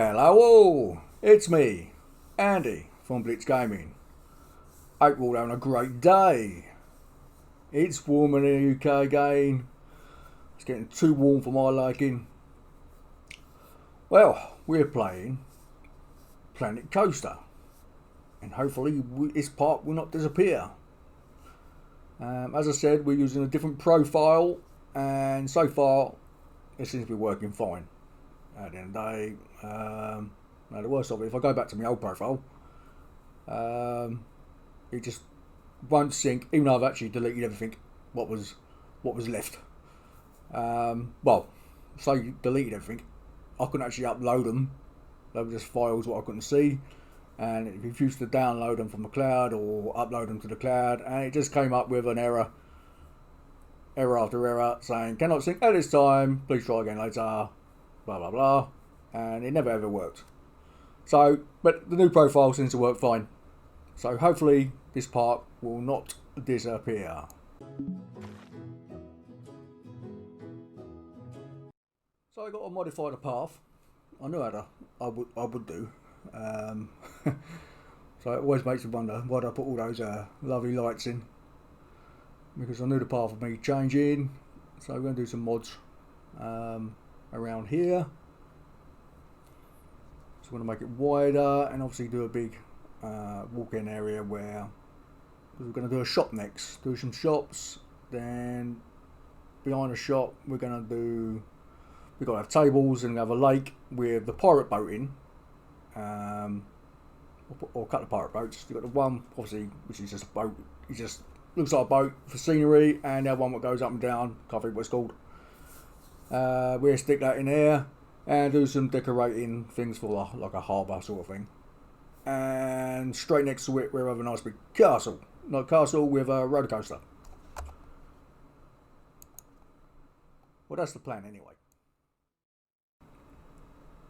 Hello all, it's me, Andy from Blistgaming. Hope you're all having a great day. It's warm in the UK again. It's getting too warm for my liking. Well, we're playing Planet Coaster, and hopefully this part will not disappear. As I said, we're using a different profile, and so far it seems to be working fine. At the end of the day, now the worst of it, if I go back to my old profile, it just won't sync, even though I've actually deleted everything what was left. Well, so deleted everything, I couldn't actually upload them. They were just files what I couldn't see, and if you used to download them from the cloud or upload them to the cloud, and it just came up with an error after error saying cannot sync at this time, please try again later, blah blah blah, and it never ever worked. So, but the new profile seems to work fine, so hopefully this part will not disappear. So I got to modify the path. I knew how I would do. So it always makes me wonder why did I put all those lovely lights in, because I knew the path would be changing. So we're going to do some mods around here. So we're going to make it wider and obviously do a big walk-in area where we're going to do a shop next. Do some shops, then behind the shop we've got to have tables and have a lake with the pirate boat in, or a couple of pirate boats. You've got the one obviously which is just a boat, it just looks like a boat for scenery, and the other one that goes up and down, can't think what it's called. We'll stick that in there and do some decorating things for like a harbour sort of thing. And straight next to it we'll have a nice big castle, not castle with a roller coaster. Well, that's the plan anyway.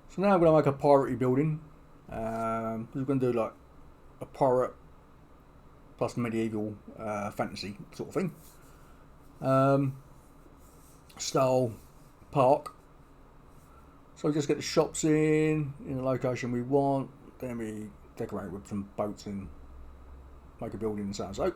So now I'm going to make a piratey building. We're going to do like a pirate plus medieval fantasy sort of thing. Style park. So we just get the shops in the location we want, then we decorate with some boats and make a building and so on. So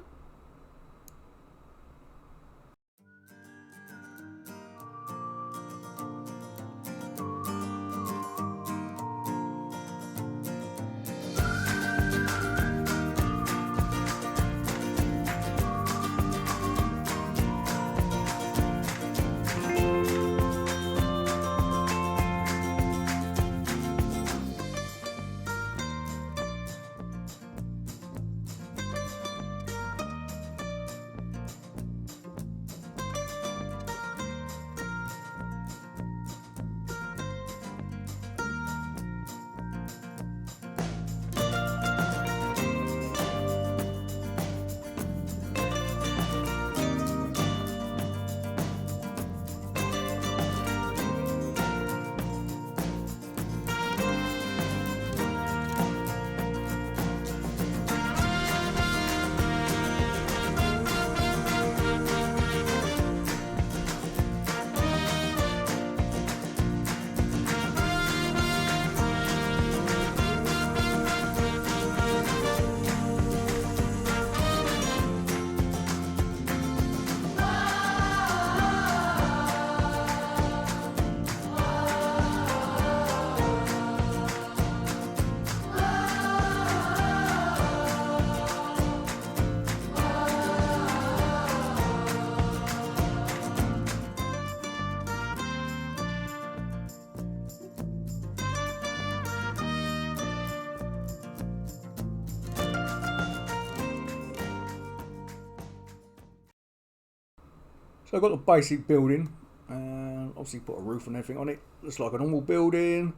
I've got the basic building, and obviously put a roof and everything on it. Looks like a normal building.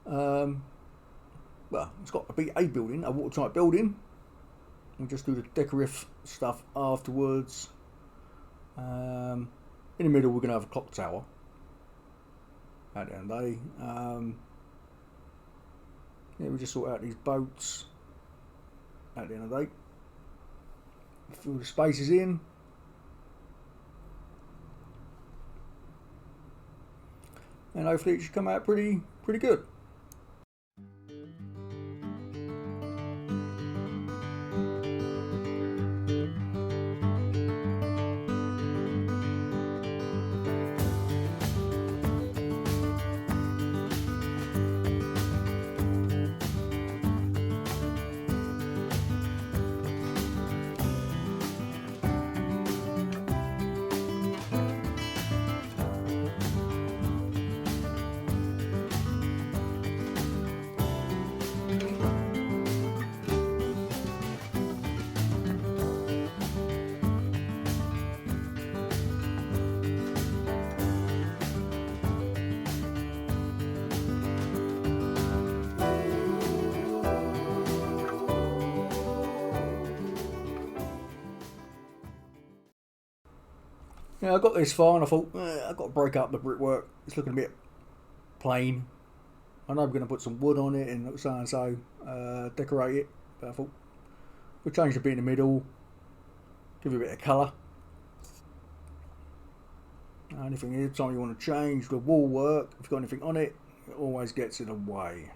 Well, it's got to be a building, a watertight building. We'll just do the decorative stuff afterwards. In the middle we're going to have a clock tower at the end of the day. Yeah, we just sort out these boats at the end of the day. Fill the spaces in. And hopefully it should come out pretty good. Yeah, I got this far and I thought, I've got to break up the brickwork. It's looking a bit plain. I know we're going to put some wood on it and so, decorate it. But I thought, we'll change the bit in the middle, give it a bit of colour. Anything, anytime you want to change the wall work, if you've got anything on it, it always gets in the way.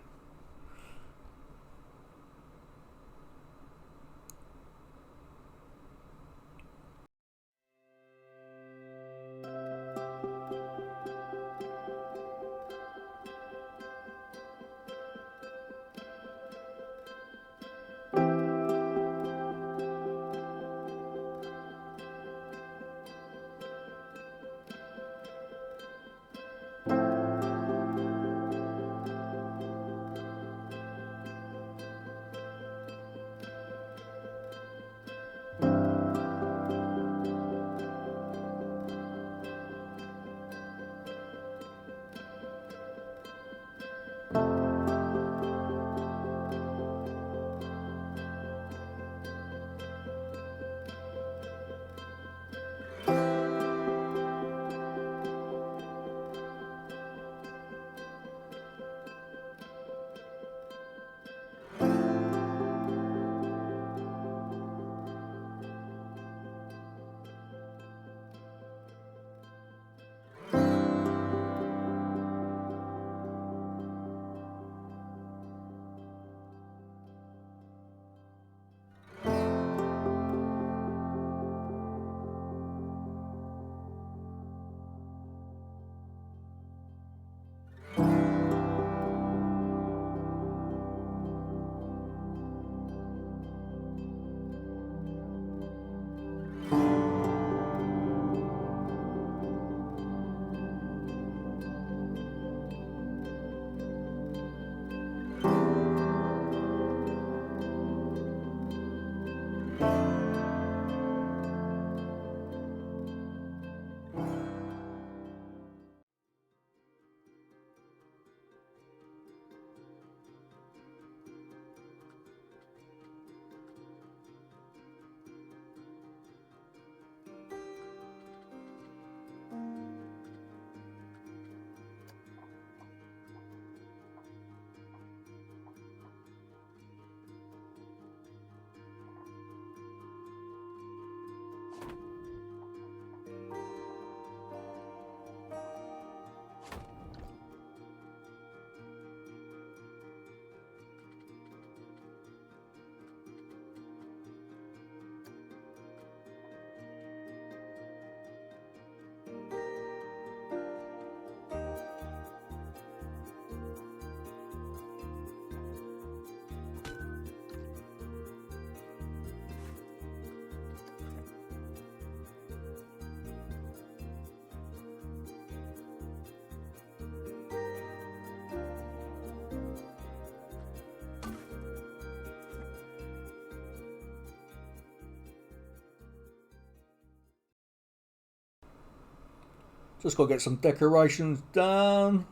Just got to get some decorations done.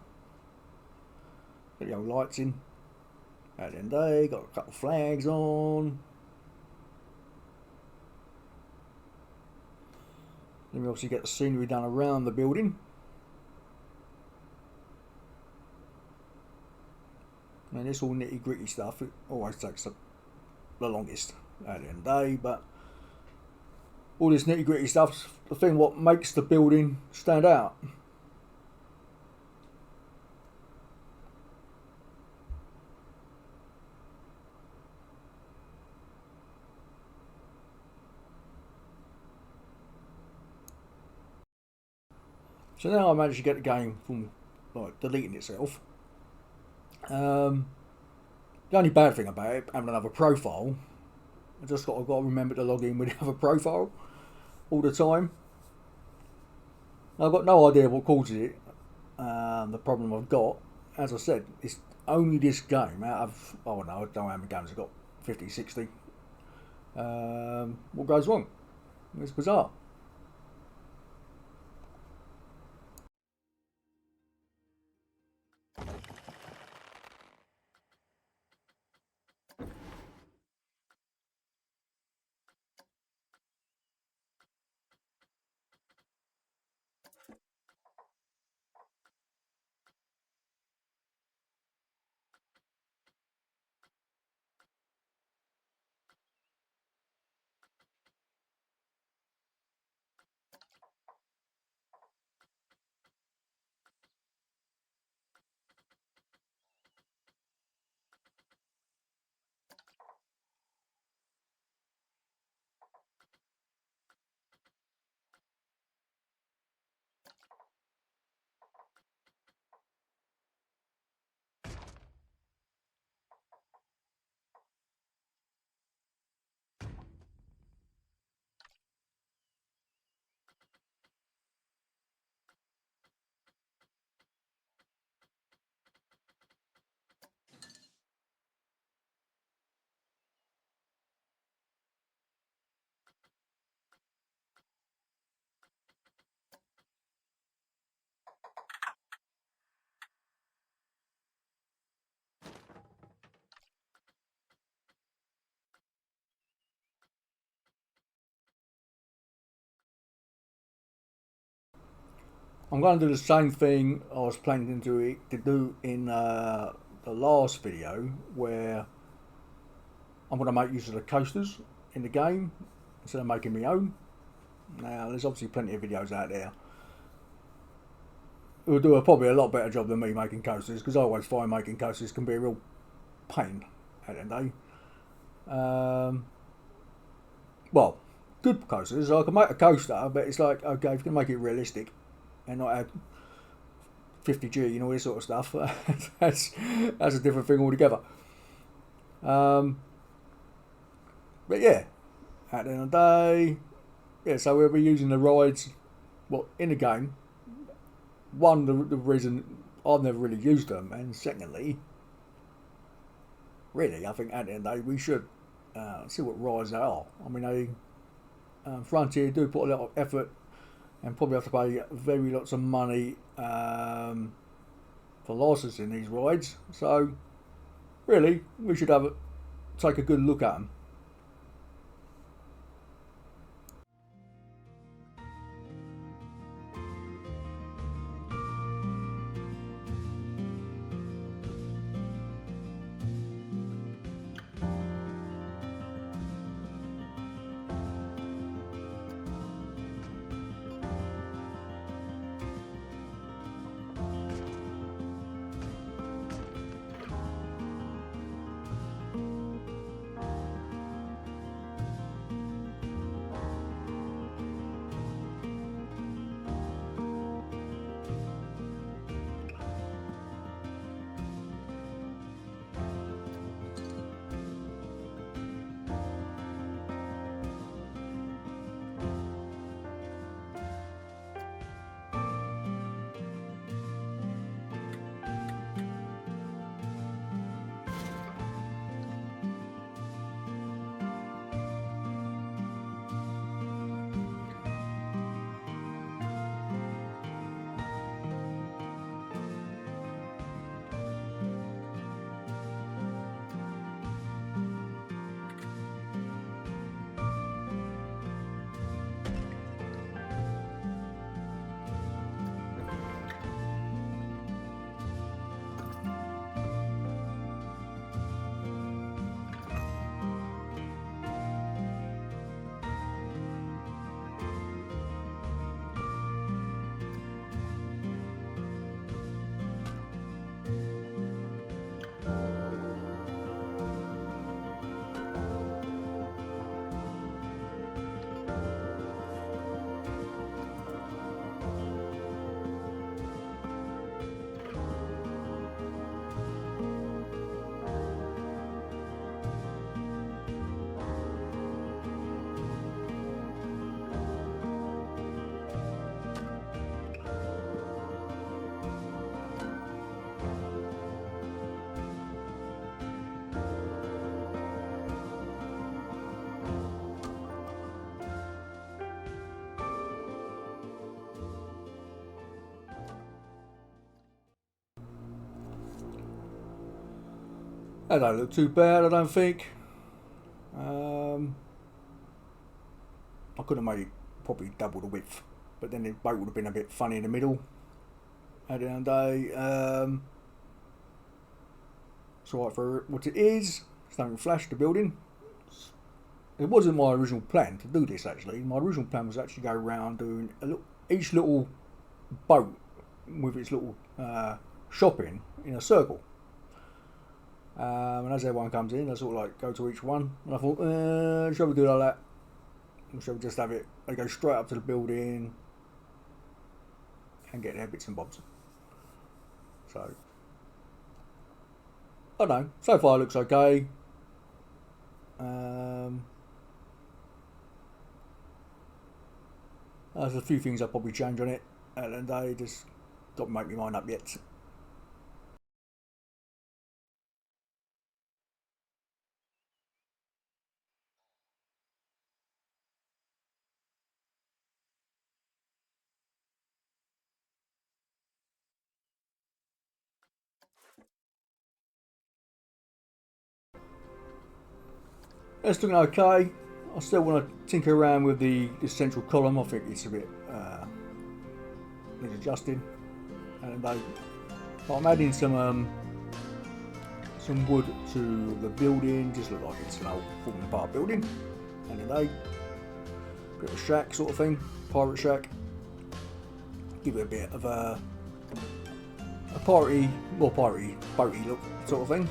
Get the old lights in. At the end of the day, got a couple of flags on. Then we obviously get the scenery done around the building. And this all nitty gritty stuff, it always takes the longest at the end of the day, but all this nitty gritty stuff's the thing what makes the building stand out. So now I managed to get the game from like deleting itself. The only bad thing about it, having another profile, I've got to remember to log in with the other profile all the time. I've got no idea what causes it. The problem I've got, as I said, it's only this game out of, I don't know how many games I've got, 50, 60. What goes wrong? It's bizarre. I'm going to do the same thing I was planning to do in the last video, where I'm going to make use of the coasters in the game instead of making my own. Now, there's obviously plenty of videos out there who do probably a lot better job than me making coasters, because I always find making coasters can be a real pain at the end of the day. Well, good coasters, I can make a coaster, but it's like, okay, if you can make it realistic and not add 50G and all this sort of stuff, that's a different thing altogether. But yeah, at the end of the day, yeah, so we'll be using the rides, in the game. One, the reason I've never really used them, and secondly, really, I think at the end of the day we should see what rides they are. I mean, Frontier do put a lot of effort and probably have to pay very lots of money for licensing these rides. So, really, we should take a good look at them. That don't look too bad, I don't think. I could have made it probably double the width, but then the boat would have been a bit funny in the middle. At the end of the day, it's alright for what it is. It's don't flash the building. It wasn't my original plan to do this, actually. My original plan was actually go around doing each little boat with its little shopping in a circle. And as everyone comes in, I sort of like go to each one. And I thought, shall we do like that? Or shall we just have it, they go straight up to the building and get their bits and bobs? So, I don't know. So far it looks okay. There's a few things I'll probably change on it. At the end of the day, just don't make my mind up yet. It's looking okay. I still want to tinker around with the central column. I think it's a bit needs adjusting, and I'm adding some wood to the building. Just look like it's an old falling apart building. And then bit of a shack sort of thing, pirate shack. Give it a bit of a piratey, more piratey, boaty look sort of thing.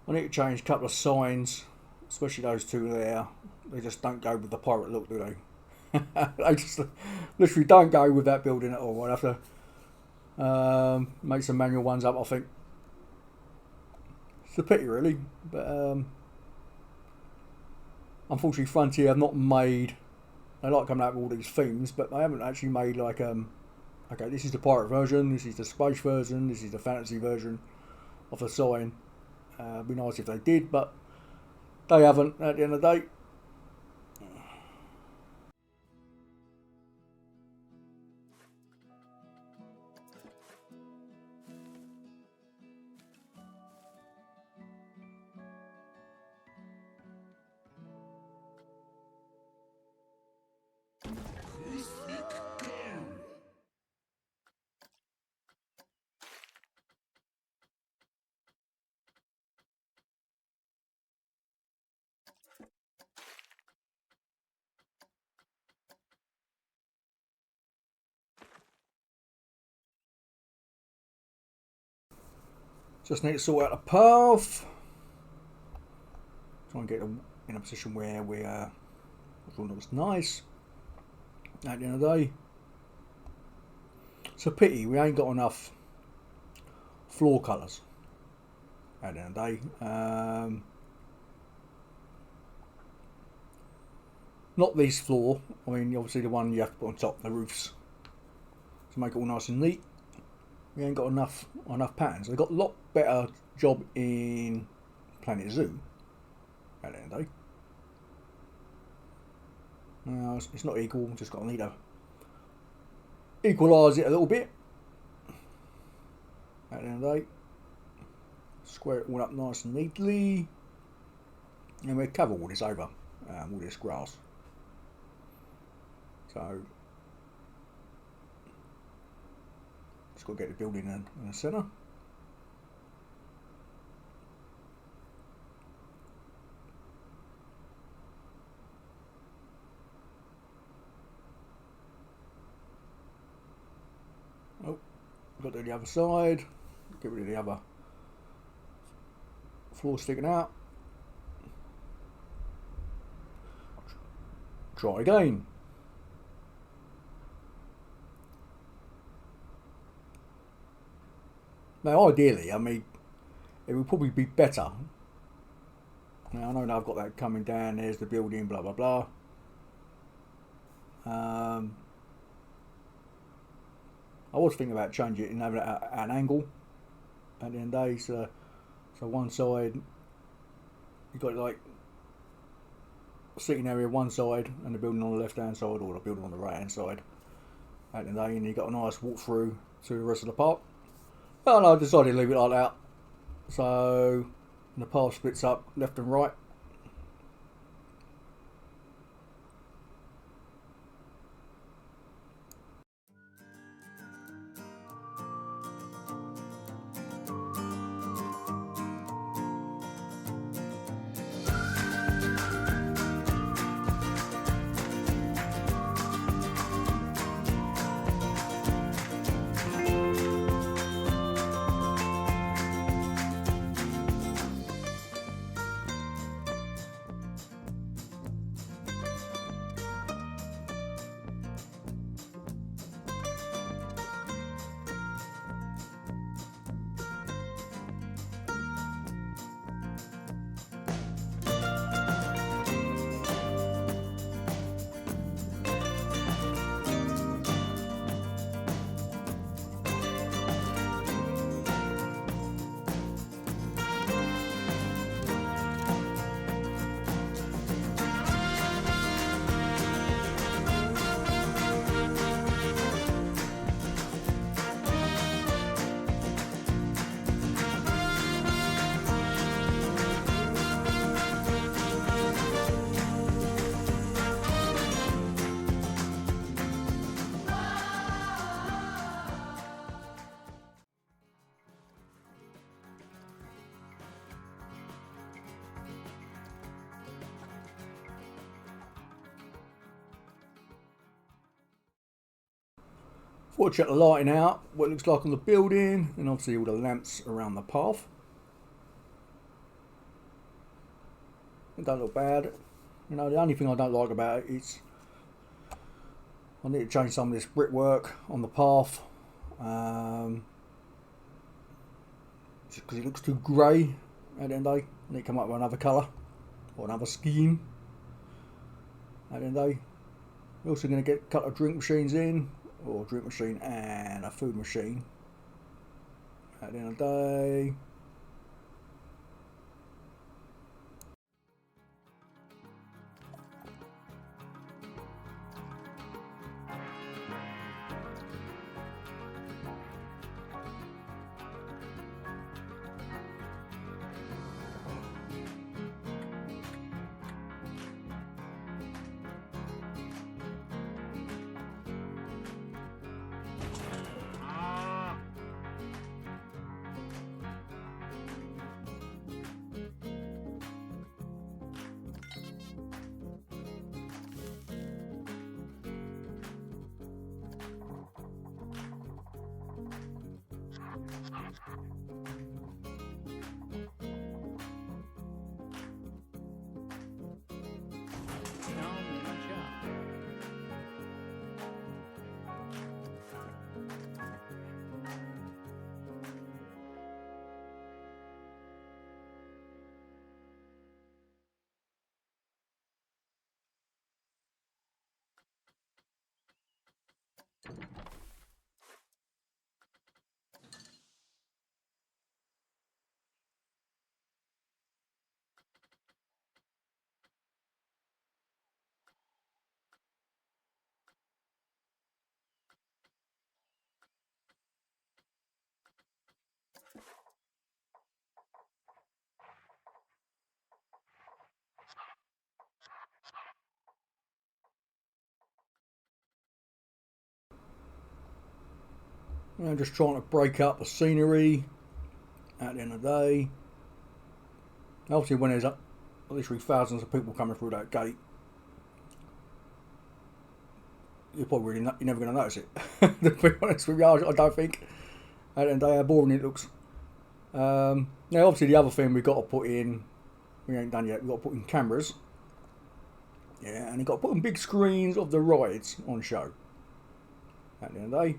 I need to change a couple of signs, especially those two there. They just don't go with the pirate look, do they? They just literally don't go with that building at all. I'll have to make some manual ones up, I think. It's a pity, really. But unfortunately, Frontier have not made... They like coming out with all these themes, but they haven't actually made like... okay, this is the pirate version, this is the space version, this is the fantasy version of the sign. It'd be nice if they did, but they haven't at the end of the day. Just need to sort out the path. Try and get in a position where we everyone looks nice. At the end of the day, it's a pity we ain't got enough floor colours. At the end of the day, not this floor. I mean, obviously the one you have to put on top, the roofs, to make it all nice and neat. We ain't got enough patterns. They've got a lot better job in Planet Zoo at the end of the day. No, it's not equal. Just got to need to equalise it a little bit at the end of the day. Square it all up nice and neatly, and we'll cover all this over, all this grass. So just got to get the building in the centre. But then the other side, get rid of the other floor sticking out. Try again. Now, ideally, I mean, it would probably be better. Now, I know now I've got that coming down. There's the building, blah blah blah. I was thinking about changing it and having it at an angle at the end of the day. So one side, you've got like a sitting area one side and the building on the left hand side, or the building on the right hand side at the end of the day, and you've got a nice walk through to the rest of the park. Well, no, I decided to leave it like that. So the path splits up left and right. Before I check the lighting out, what it looks like on the building, and obviously all the lamps around the path. It don't look bad. You know, the only thing I don't like about it is I need to change some of this brickwork on the path. Just because it looks too grey at the end of the day. I need to come up with another colour or another scheme at the end of the day. We're also going to get a couple of drink machines in, or a drink machine and a food machine at the end of the day. I'm just trying to break up the scenery at the end of the day. Obviously, when there's literally thousands of people coming through that gate, you're probably you're never going to notice it. To be honest with you, I don't think. at the end of the day how boring it looks. Now obviously the other thing we've got to put in, we ain't done yet, we've got to put in cameras. Yeah, and you've got to put in big screens of the rides on show at the end of the day.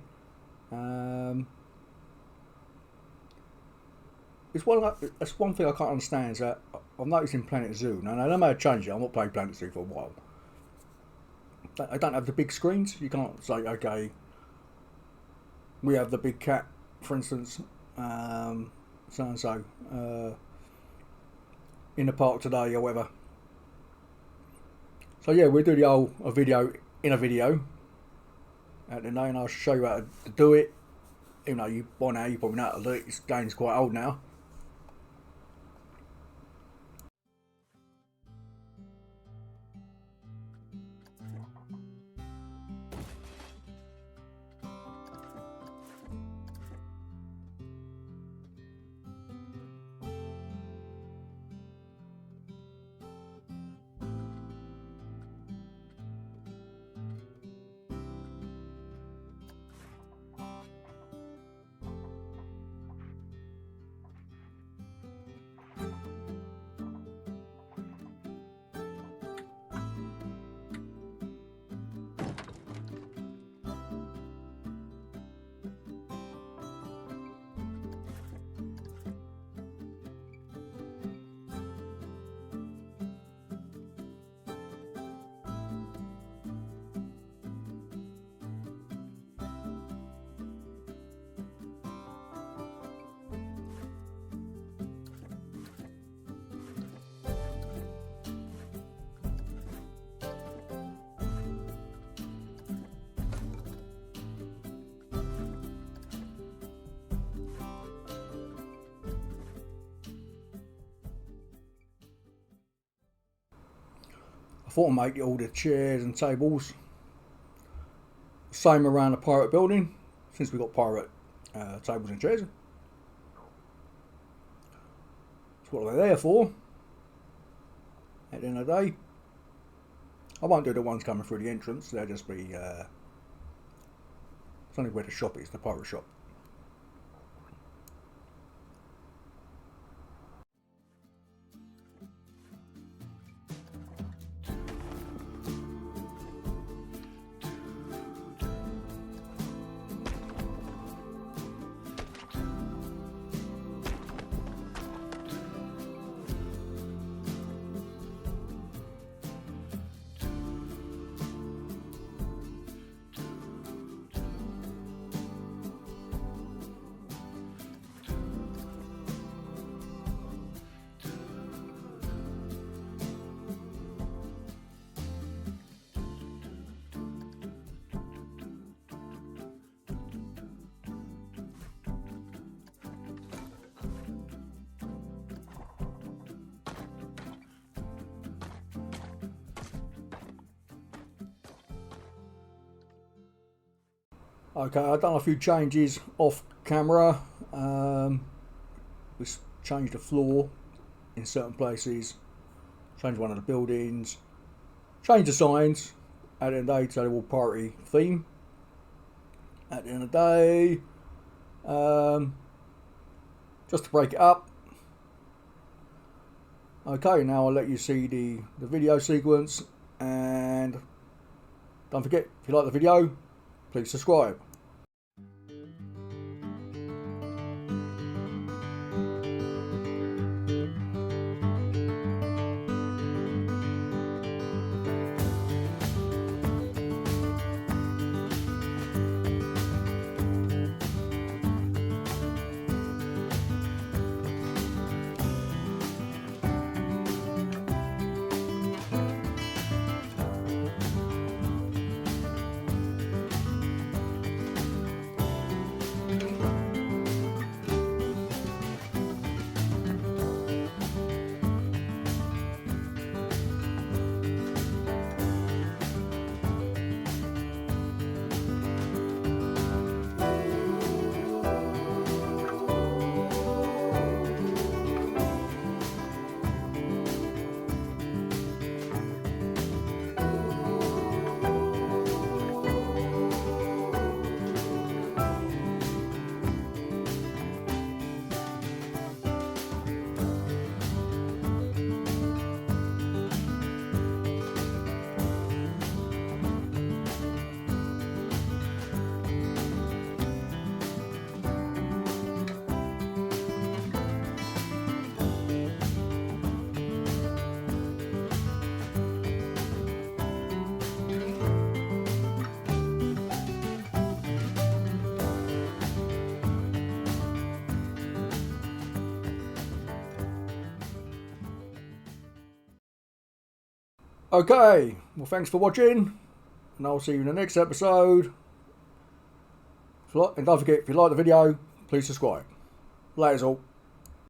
That's one thing I can't understand is that I've noticed in Planet Zoo, now they may have changed it, I'm not playing Planet Zoo for a while. They don't have the big screens. You can't say, okay, we have the big cat, for instance, so and so, in the park today or whatever. So yeah, we'll do a video in a video at the end, and I'll show you how to do it. Even though by now you probably know how to do it, this game's quite old now. I thought I'd make all the chairs and tables same around the pirate building, since we've got pirate tables and chairs. That's what they're there for. At the end of the day, I won't do the ones coming through the entrance. They'll just be it's only where the shop is, the pirate shop. Okay, I've done a few changes off camera. We changed the floor in certain places, changed one of the buildings, changed the signs at the end of the day to the all party theme. At the end of the day, just to break it up. Okay, now I'll let you see the video sequence, and don't forget, if you like the video, please subscribe. Okay, well, thanks for watching, and I'll see you in the next episode. And don't forget, if you like the video, please subscribe. Laters all.